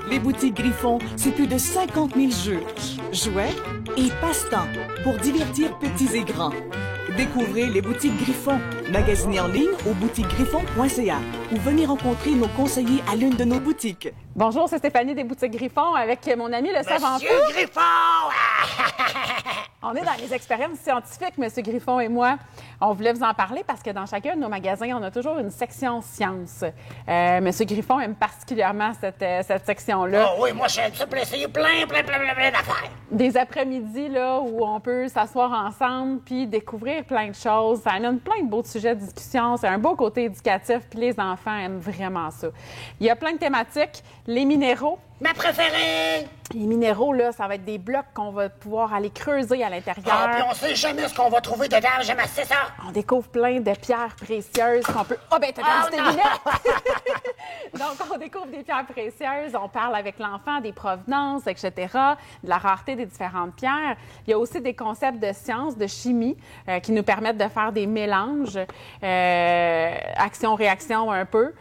Les boutiques Griffon, c'est plus de 50 000 jeux, jouets et passe-temps pour divertir petits et grands. Découvrez les boutiques Griffon. Magasinez en ligne au boutiquesgriffon.ca ou venez rencontrer nos conseillers à l'une de nos boutiques. Bonjour, c'est Stéphanie des boutiques Griffon avec mon ami le savant fou. Monsieur Griffon! On est dans les expériences scientifiques, Monsieur Griffon et moi. On voulait vous en parler parce que dans chacun de nos magasins, on a toujours une section sciences. Monsieur Griffon aime particulièrement cette section-là. Oh oui, moi j'aime ça pour essayer plein d'affaires. Des après-midi là où on peut s'asseoir ensemble puis découvrir plein de choses. Ça amène plein de beaux sujets de discussion. C'est un beau côté éducatif puis les enfants aiment vraiment ça. Il y a plein de thématiques. Les minéraux. Ma préférée! Les minéraux, là, ça va être des blocs qu'on va pouvoir aller creuser à l'intérieur. Ah, puis on sait jamais ce qu'on va trouver dedans. J'aime assez ça. On découvre plein de pierres précieuses qu'on peut... Ah, ben, t'as perdu tes lunettes! Donc, on découvre des pierres précieuses, on parle avec l'enfant des provenances, etc., de la rareté des différentes pierres. Il y a aussi des concepts de sciences, de chimie, qui nous permettent de faire des mélanges, action-réaction un peu.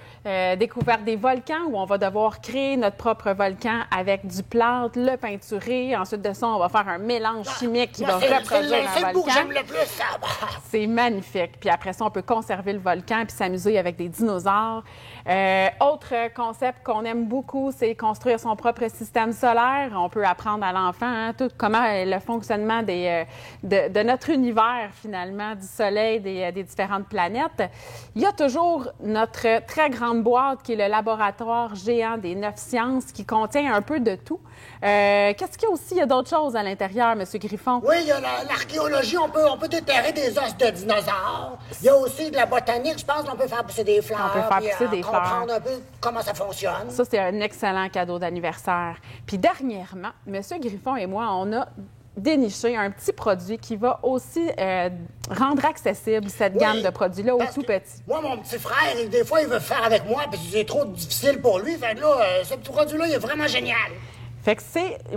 Découverte des volcans, où on va devoir créer notre propre volcan avec du plâtre, le peinturer. Ensuite de ça, on va faire un mélange chimique qui va reproduire un volcan. J'aime le plus, ça. C'est magnifique. Puis après ça, on peut conserver le volcan puis s'amuser avec des dinosaures. Autre concept qu'on aime beaucoup, c'est construire son propre système solaire. On peut apprendre à l'enfant tout comment le fonctionnement de notre univers, finalement, du Soleil, des différentes planètes. Il y a toujours notre très grande boîte qui est le laboratoire géant des 9 sciences qui contient un peu de tout. Qu'est-ce qu'il y a aussi? Il y a d'autres choses à l'intérieur, M. Griffon? Oui, il y a l'archéologie. On peut déterrer des os de dinosaures. Il y a aussi de la botanique. Je pense qu'on peut faire pousser des fleurs. On peut faire pousser des fleurs. Comprendre un peu comment ça fonctionne. Ça, c'est un excellent cadeau d'anniversaire. Puis dernièrement, M. Griffon et moi, on a déniché un petit produit qui va aussi rendre accessible cette gamme de produits-là aux tout petits. Moi, mon petit frère, des fois, il veut faire avec moi, puis c'est trop difficile pour lui. Fait que là, ce petit produit-là, il est vraiment génial. Fait que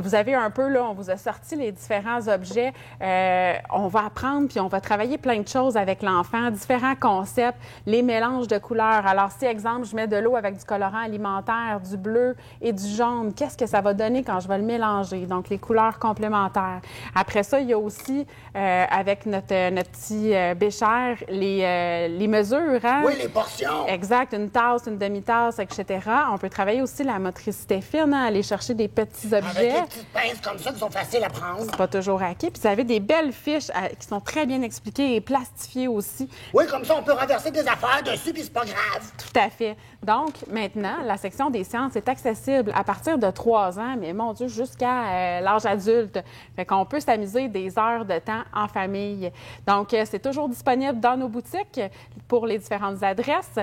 vous avez un peu, là, on vous a sorti les différents objets. On va apprendre, puis on va travailler plein de choses avec l'enfant, différents concepts, les mélanges de couleurs. Alors, si, exemple, je mets de l'eau avec du colorant alimentaire, du bleu et du jaune, qu'est-ce que ça va donner quand je vais le mélanger? Donc, les couleurs complémentaires. Après ça, il y a aussi, avec notre petit bécher, les mesures. Hein? Oui, les portions. Exact, une tasse, une demi-tasse, etc. On peut travailler aussi la motricité fine, hein, aller chercher des petits objets. Avec des petites pinces comme ça qui sont faciles à prendre. C'est pas toujours acquis. Puis vous avez des belles fiches qui sont très bien expliquées et plastifiées aussi. Oui, comme ça, on peut renverser des affaires dessus, puis c'est pas grave. Tout à fait. Donc, maintenant, la section des sciences est accessible à partir de 3 ans, mais mon Dieu, jusqu'à l'âge adulte. Fait qu'on peut s'amuser des heures de temps en famille. Donc, c'est toujours disponible dans nos boutiques pour les différentes adresses.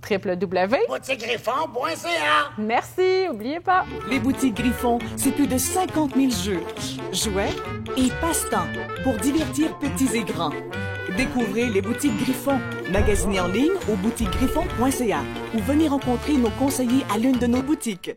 boutiquesgriffon.ca. Merci, n'oubliez pas. Les boutiques Griffon, c'est plus de 50 000 jeux, jouets et passe-temps pour divertir petits et grands. Découvrez les boutiques Griffon. Magasinez en ligne au boutiquesgriffon.ca ou venez rencontrer nos conseillers à l'une de nos boutiques.